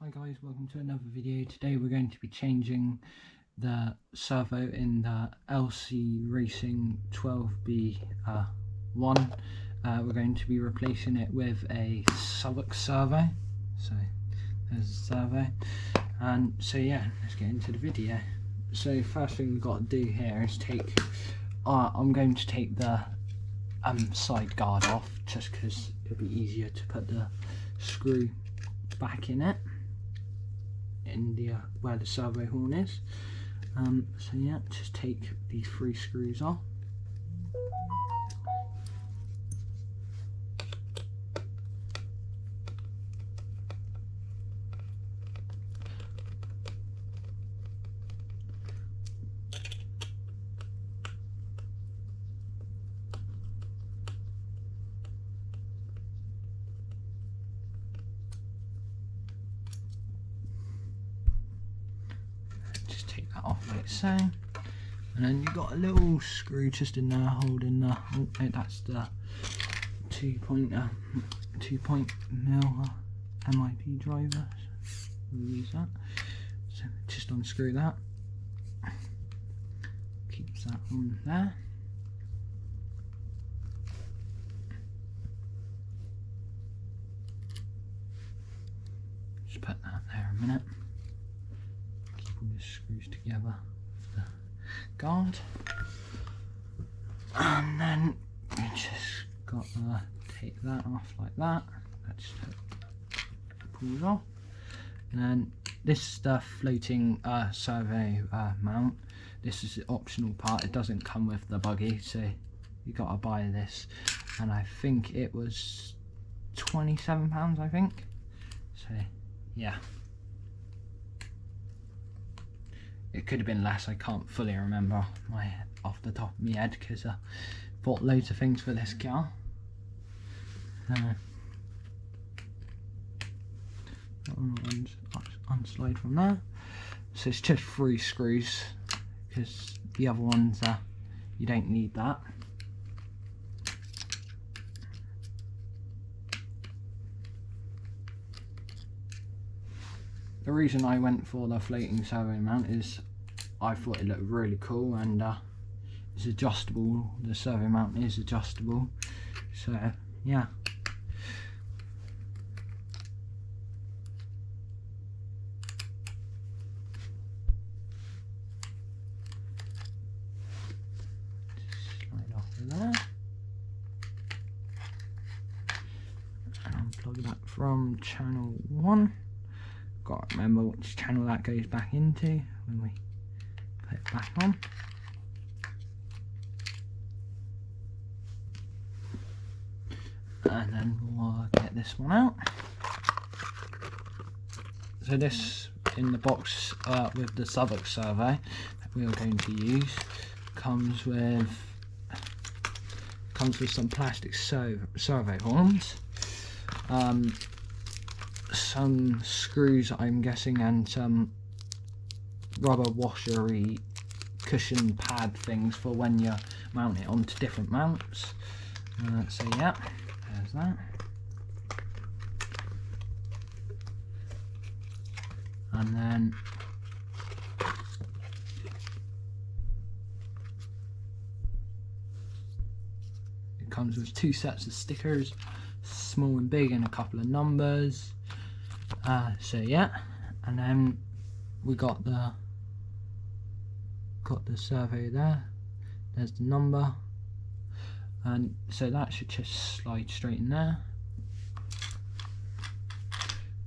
Hi guys, welcome to another video. Today we're going to be changing the servo in the LC Racing 12B1. We're going to be replacing it with a savox servo. So there's the servo. And so yeah, let's get into the video. So first thing we've got to do here is take, I'm going to take the side guard off just because it'll be easier to put the screw back in it, in the where the servo horn is. So yeah, just take these 3 screws off. Off like so, and then you've got a little screw just in there holding the, oh no, that's the 2.0 mil MIP driver, so we'll use that. So just unscrew that, keeps that on there. Just put that there a minute. The screws together with the guard, and then we just got to take that off like that. That just pulls off, and then this is the floating servo mount. This is the optional part. It doesn't come with the buggy, so you got to buy this, and I think it was £27, I think. So yeah. It could have been less, I can't fully remember off the top of my head because I bought loads of things for this car. Unslide from there. So it's just 3 screws because the other ones, you don't need that. The reason I went for the floating servo mount is I thought it looked really cool, and it's adjustable. The servo mount is adjustable, so yeah. Just slide off of there and unplug that from channel 1. Got to remember which channel that goes back into when we put it back on. And then we'll get this one out. So this in the box with the savox servo that we are going to use comes with some plastic servo horns. Some screws, I'm guessing, and some rubber washery cushion pad things for when you mount it onto different mounts. So yeah, there's that. And then it comes with 2 sets of stickers, small and big, and a couple of numbers. So yeah, and then we got the servo there. There's the number, and so that should just slide straight in there.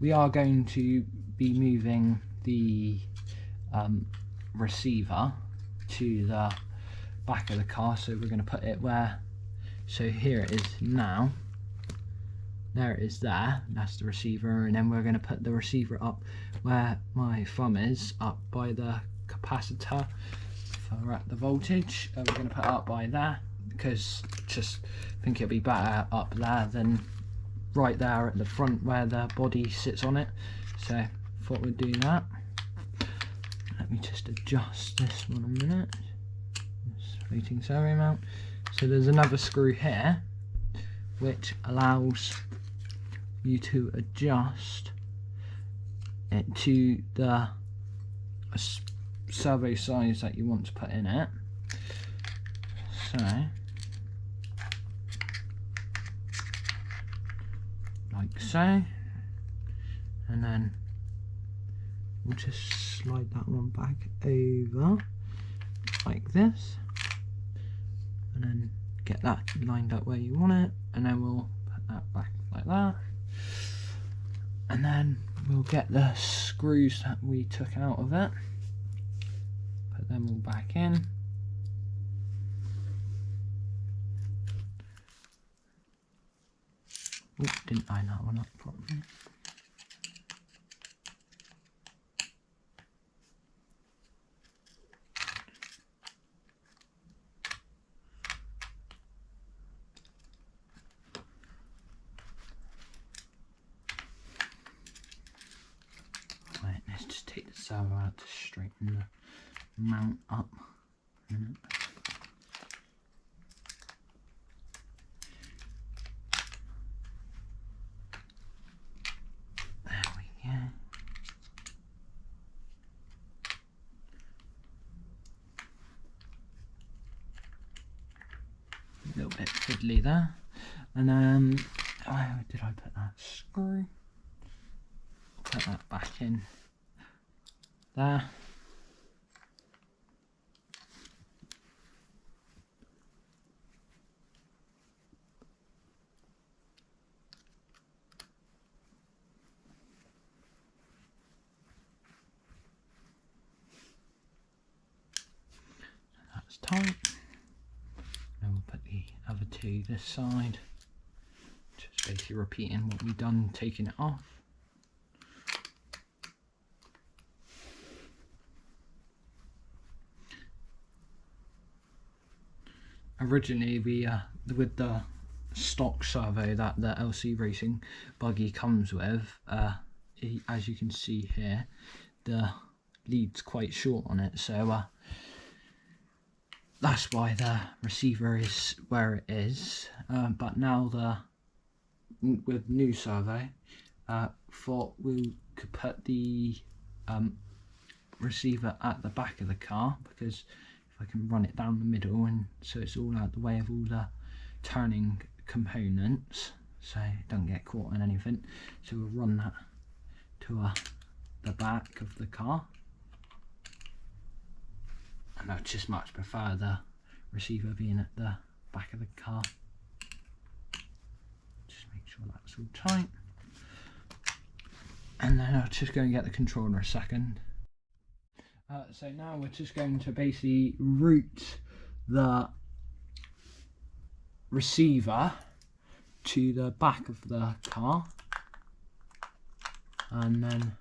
We are going to be moving the receiver to the back of the car, so we're going to put it where. So here it is now. There it is there, that's the receiver, and then we're going to put the receiver up where my thumb is, up by the capacitor for the voltage. We're going to put it up by there because just think it'll be better up there than right there at the front where the body sits on it. So thought we'd do that. Let me just adjust this one a minute. This floating servo mount. So there's another screw here which allows you to adjust it to the servo size that you want to put in it. So like so, and then we'll just slide that one back over like this, and then get that lined up where you want it, and then we'll put that back like that, and then we'll get the screws that we took out of it, put them all back in. Oh, didn't line that one up properly. Right, let's just take the servo out to straighten the mount up. A little bit fiddly there, and where did I put that screw? Put that back in there. That's tight. Then we'll put the other two this side, just basically repeating what we've done, taking it off. Originally we with the stock servo that the LC Racing buggy comes with, as you can see here, the lead's quite short on it, so that's why the receiver is where it is. But now with new servo, thought we could put the receiver at the back of the car, because if I can run it down the middle, and so it's all out the way of all the turning components, so it doesn't get caught in anything. So we'll run that to the back of the car. And I just much prefer the receiver being at the back of the car. Just make sure that's all tight. And then I'll just go and get the controller a second. So now we're just going to basically route the receiver to the back of the car. And then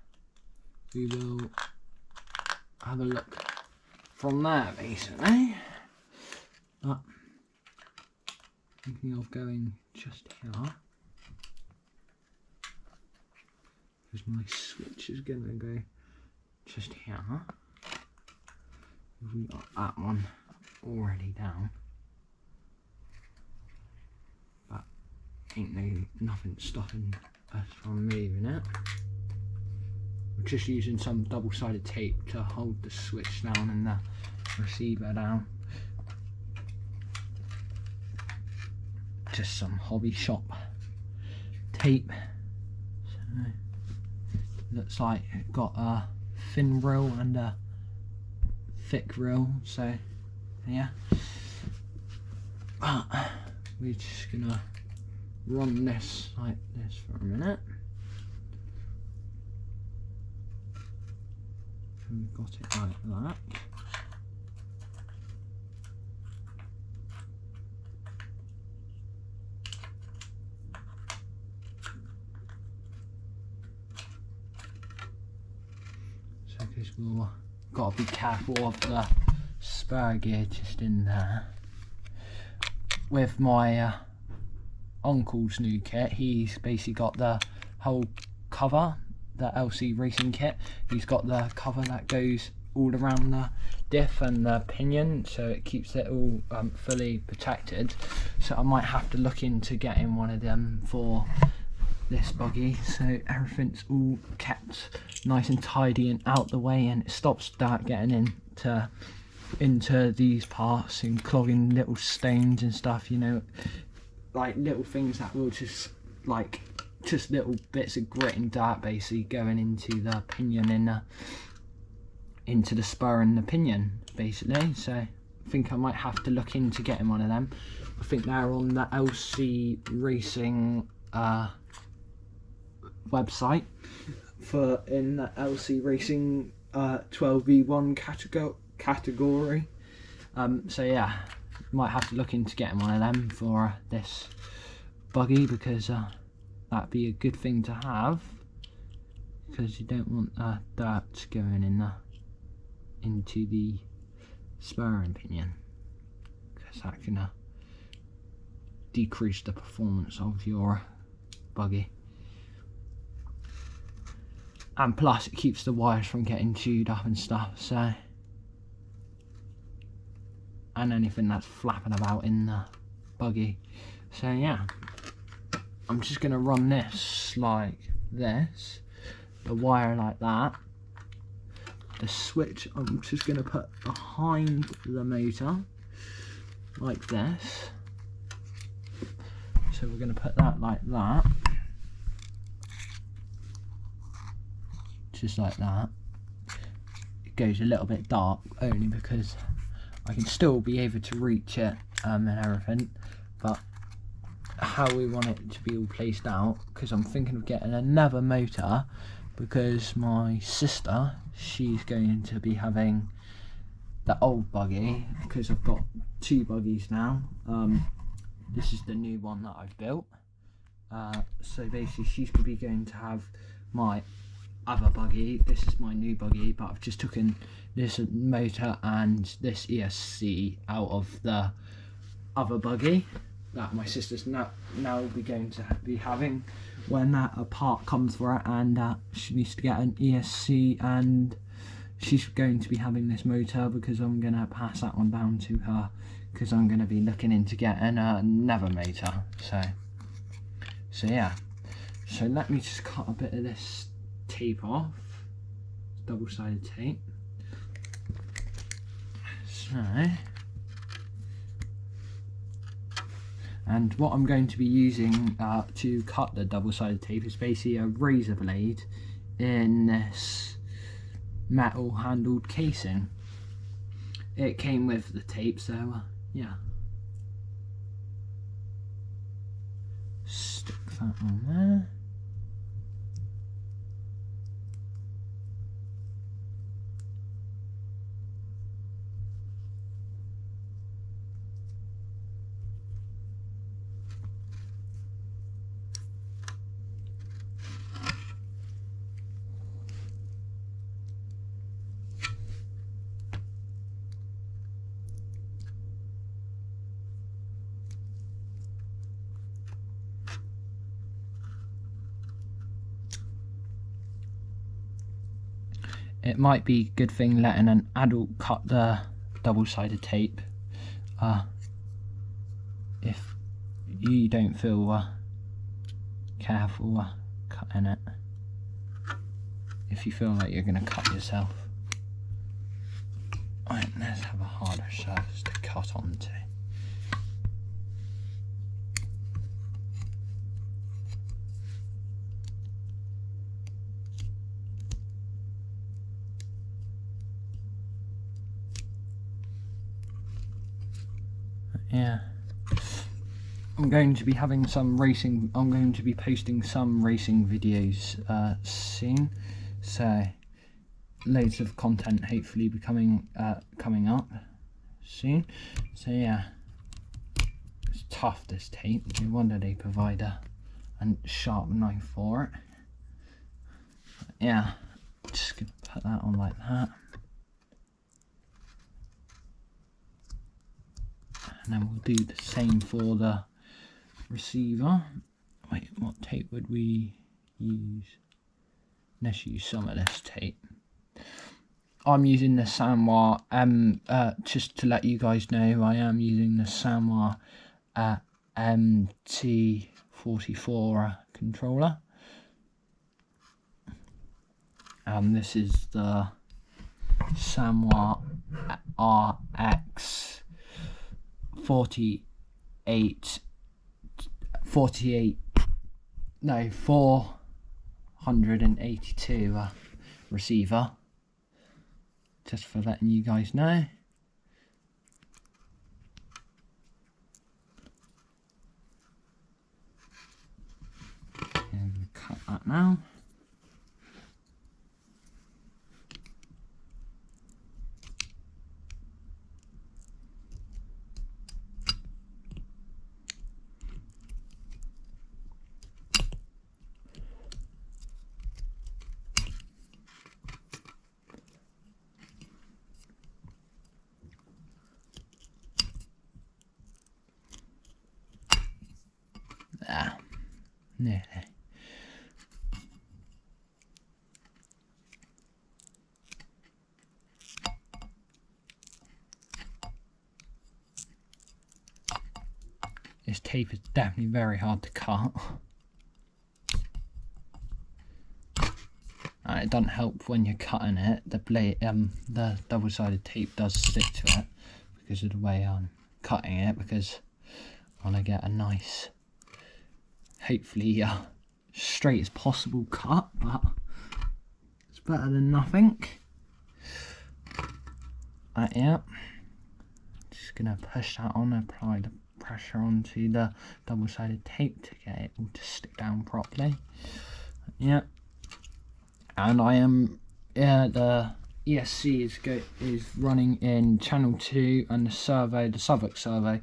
we will have a look from there, basically. But thinking of going just here, because my switch is going to go just here. We've got that one already down, but ain't nothing stopping us from moving it. We're just using some double-sided tape to hold the switch down and the receiver down. Just some hobby shop tape. So, looks like it got a thin reel and a thick reel, so yeah. But we're just gonna run this like this for a minute. We've got it like that. So because we've got to be careful of the spur gear just in there. With my uncle's new kit, he's basically got the whole cover, the LC Racing kit. He's got the cover that goes all around the diff and the pinion, so it keeps it all fully protected. So I might have to look into getting one of them for this buggy, so everything's all kept nice and tidy and out the way, and it stops dirt getting into these parts and clogging little stones and stuff, you know, like little things that will just little bits of grit and dirt basically going into the pinion and into the spur and the pinion basically. So I think I might have to look into getting one of them. I think they're on the LC Racing website in the LC Racing 12v1 category. So yeah, might have to look into getting one of them for this buggy, because that'd be a good thing to have, because you don't want dirt going into the spur and pinion, because that can decrease the performance of your buggy. And plus it keeps the wires from getting chewed up and stuff, so, and anything that's flapping about in the buggy. So yeah, I'm just going to run this like this, the wire like that. The switch I'm just going to put behind the motor like this. So we're going to put that like that, just like that. It goes a little bit dark only because I can still be able to reach it and everything, but how we want it to be all placed out, because I'm thinking of getting another motor, because my sister, she's going to be having the old buggy, because I've got two buggies now. This is the new one that I've built, so basically she's going to be going to have my other buggy. This is my new buggy, but I've just taken this motor and this ESC out of the other buggy that my sister's now going to be having when that part comes for it, and she needs to get an ESC, and she's going to be having this motor, because I'm going to pass that one down to her, because I'm going to be looking into getting another motor. So yeah, so let me just cut a bit of this tape off, double-sided tape. So, and what I'm going to be using to cut the double-sided tape is basically a razor blade in this metal handled casing. It came with the tape, so yeah. Stick that on there. It might be a good thing letting an adult cut the double-sided tape if you don't feel careful cutting it, if you feel like you're going to cut yourself. Right, let's have a harder surface to cut onto. Yeah, I'm going to be having some racing, I'm going to be posting some racing videos soon, so loads of content hopefully becoming coming up soon. So yeah, it's tough, this tape. No wonder they provide a sharp knife for it. Yeah, just gonna put that on like that. And then we'll do the same for the receiver. Wait, what tape would we use? Let's use some of this tape. I'm using the Sanwa, just to let you guys know, I am using the Sanwa MT44 controller. And this is the Samoa RX 482 receiver, just for letting you guys know. And cut that now. There, nearly. This tape is definitely very hard to cut. And it doesn't help when you're cutting it. The blade, the double-sided tape does stick to it because of the way I'm cutting it. Because I want to get a nice, hopefully straight as possible cut, but it's better than nothing. Yeah, just gonna push that on, apply the pressure onto the double-sided tape to get it all to stick down properly. Yeah, and I am the ESC is running in channel 2, and the savox servo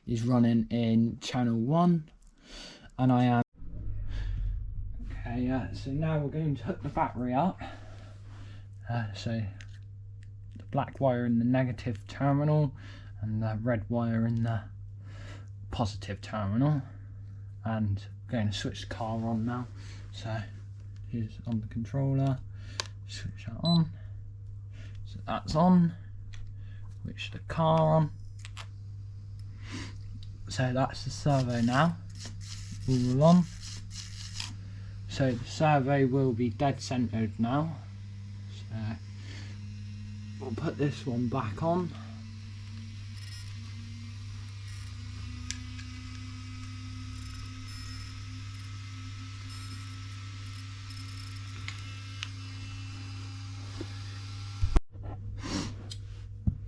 is running in channel 1, and I am okay. So now we're going to hook the battery up. So the black wire in the negative terminal and the red wire in the positive terminal, and we're going to switch the car on now. So here's on the controller, switch that on, so that's on, switch the car on. So that's the servo now, all on. So the servo will be dead centered now, so we'll put this one back on.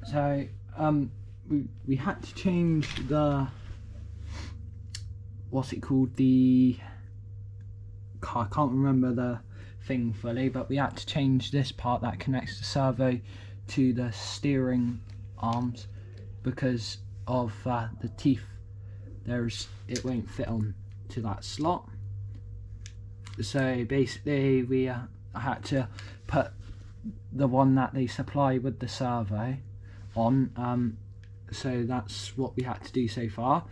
So we had to change the, what's it called, the car, I can't remember the thing fully, but we had to change this part that connects the servo to the steering arms because of the teeth. It won't fit on to that slot. So basically we had to put the one that they supply with the servo on, so that's what we had to do so far.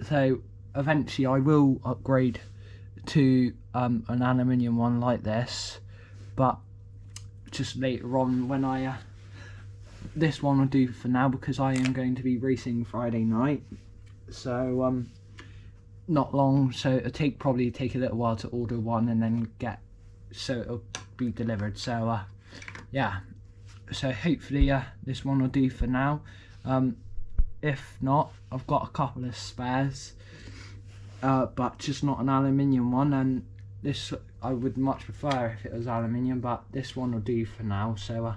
So eventually I will upgrade to an aluminium one like this, but just later on when this one will do for now, because I am going to be racing Friday night, so not long, so it'll probably take a little while to order one and then so it'll be delivered. So yeah, so hopefully this one will do for now. If not, I've got a couple of spares, but just not an aluminium one, and this I would much prefer if it was aluminium, but this one will do for now. So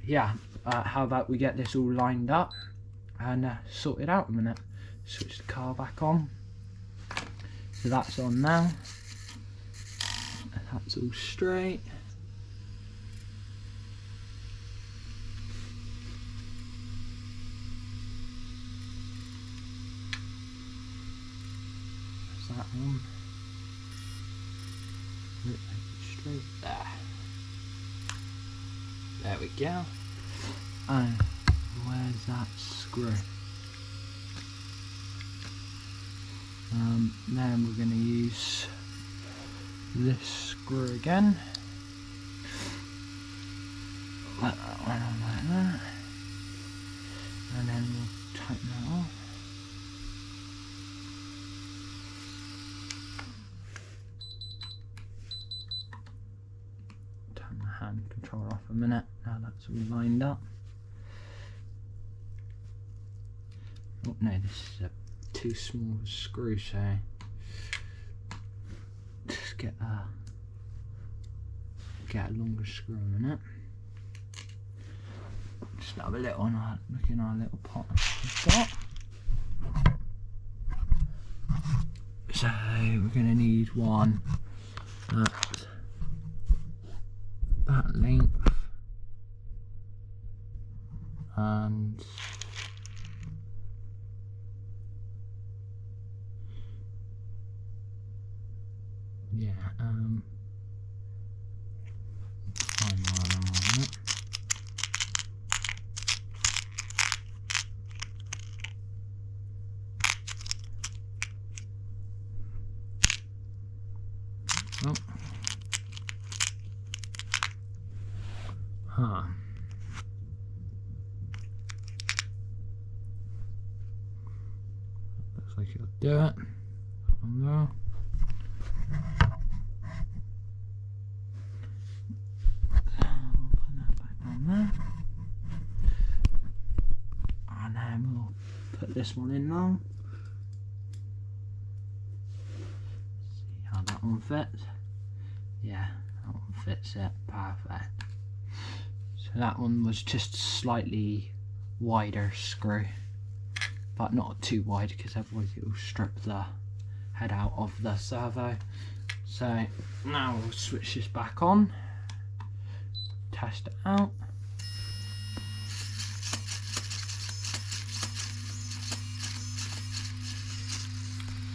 yeah, how about we get this all lined up and sort it out a minute. Switch the car back on, so that's on now, that's all straight. That one, make it straight there. There we go. And where's that screw? Then we're going to use this screw again. Let that one on like that, and then we'll tighten that off. turn the controller off a minute. Now that's all lined up. Oh no, this is a too small screw, so just get a longer screw in a minute. Just have a little look in our little pot we've got. So we're going to need one that length and yeah, find one on it. Oh. Huh. Looks like it'll do it. On there. And then we'll put this one in now. See how that one fits. Yeah, that one fits it perfect. So that one was just slightly wider screw, but not too wide because otherwise it will strip the head out of the servo. So now we'll switch this back on, test it out.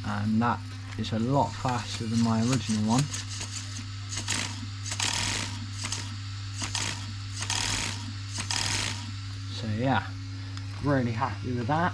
And that is a lot faster than my original one. So yeah, really happy with that.